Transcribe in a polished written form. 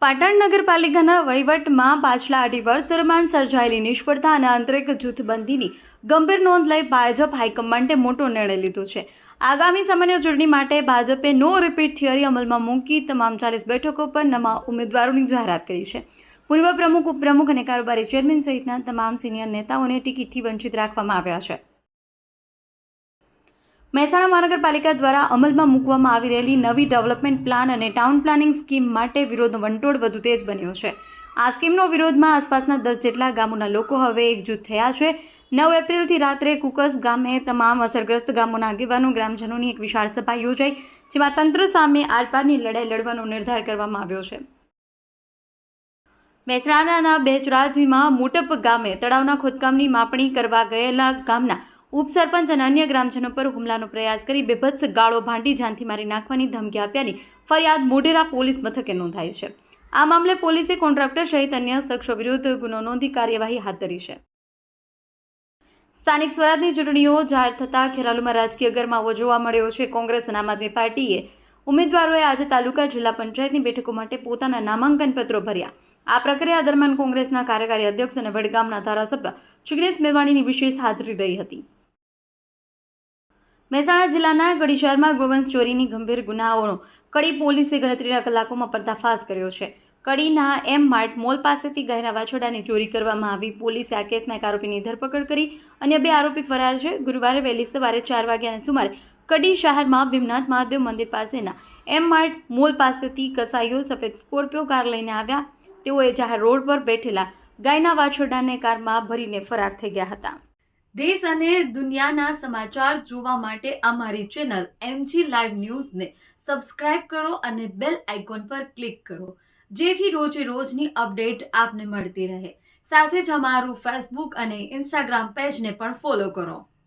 પાટણ નગરપાલિકાના વહીવટમાં પાછલા 8 વર્ષ દરમિયાન સર્જાયેલી નિષ્ફળતા અને આંતરિક જૂથબંધીની ગંભીર નોંધ લઈ ભાજપ હાઈકમાન્ડે મોટો નિર્ણય લીધો છે। આગામી સામાન્ય ચૂંટણી માટે ભાજપે નો રિપીટ થિયરી અમલમાં મૂકી તમામ 40 બેઠકો પર નવા ઉમેદવારોની જાહેરાત કરી છે। પૂર્વ પ્રમુખ, ઉપપ્રમુખ અને કારોબારી ચેરમેન સહિતના તમામ સિનિયર નેતાઓને ટિકિટથી વંચિત રાખવામાં આવ્યા છે। મહેસાણા મહાનગરપાલિકા દ્વારા અમલમાં મૂકવામાં આવી રહેલી નવી ડેવલપમેન્ટ પ્લાન અને ટાઉન પ્લાનિંગ સ્કીમ માટે વિરોધનો વંટોળ વધુ તેજ બન્યો છે। આ સ્કીમનો વિરોધમાં આસપાસના 10 જેટલા ગામોના લોકો હવે એકજૂથ થયા છે। 9 એપ્રિલથી રાત્રે કુકસ ગામે તમામ અસરગ્રસ્ત ગામોના આગેવાનો ગ્રામજનોની એક વિશાળ સભા યોજાઈ, જેમાં તંત્ર સામે આરપારની લડાઈ લડવાનો નિર્ધાર કરવામાં આવ્યો છે। મહેસાણાના બેચરાજીમાં મોટપ ગામે તળાવના ખોદકામની માપણી કરવા ગયેલા ગામના ઉપસરપંચ અને અન્ય ગ્રામજનો પર હુમલાનો પ્રયાસ કરી બેભત્સ ગાળો ભાંડી જાનથી મારી નાખવાની ધમકી આપ્યાની ફરિયાદ મોઢેરા પોલીસ મથકે નોંધાઈ છે। આ મામલે પોલીસે કોન્ટ્રાક્ટર સહિત અન્ય શખ્સો વિરુદ્ધ ગુનો નોંધી કાર્યવાહી હાથ ધરી છે। સ્થાનિક સ્વરાજની ચૂંટણીઓ જાહેર થતાં ખેરાલુમાં રાજકીય ગરમાવો જોવા મળ્યો છે। કોંગ્રેસ અને આમ આદમી પાર્ટીએ ઉમેદવારોએ આજે તાલુકા જિલ્લા પંચાયતની બેઠકો માટે પોતાના નામાંકન પત્રો ભર્યા। આ પ્રક્રિયા દરમિયાન કોંગ્રેસના કાર્યકારી અધ્યક્ષ અને વડગામના ધારાસભ્ય જિગ્નેશ મેવાણીની વિશેષ હાજરી રહી હતી। મહેસાણા જિલ્લાના કડી શહેરમાં ગોવંશ ચોરીની ગંભીર ગુનાઓનો કડી પોલીસે ગણતરીના કલાકોમાં પર્દાફાશ કર્યો છે। કડીના એમ માર્ટ મોલ પાસેથી ગાયના વાછરડાની ચોરી કરવામાં આવી। પોલીસે આ કેસમાં એક આરોપીની ધરપકડ કરી, અન્ય 2 આરોપી ફરાર છે। ગુરુવારે વહેલી સવારે 4 વાગ્યાના સુમારે કડી શહેરમાં ભીમનાથ મહાદેવ મંદિર પાસેના એમ માર્ટ મોલ પાસેથી કસાઈઓ સફેદ સ્કોર્પિયો કાર લઈને આવ્યા। તેઓએ જાહેર રોડ પર બેઠેલા ગાયના વાછરડાને કારમાં ભરીને ફરાર થઈ ગયા હતા। દેશ અને દુનિયાના સમાચાર જોવા માટે અમારી ચેનલ MG લાઈવ ન્યૂઝને સબસ્ક્રાઇબ કરો અને બેલ આઇકોન પર ક્લિક કરો, જેથી રોજે રોજની અપડેટ આપને મળતી રહે। સાથે જ અમારું ફેસબુક અને ઇન્સ્ટાગ્રામ પેજને પણ ફોલો કરો।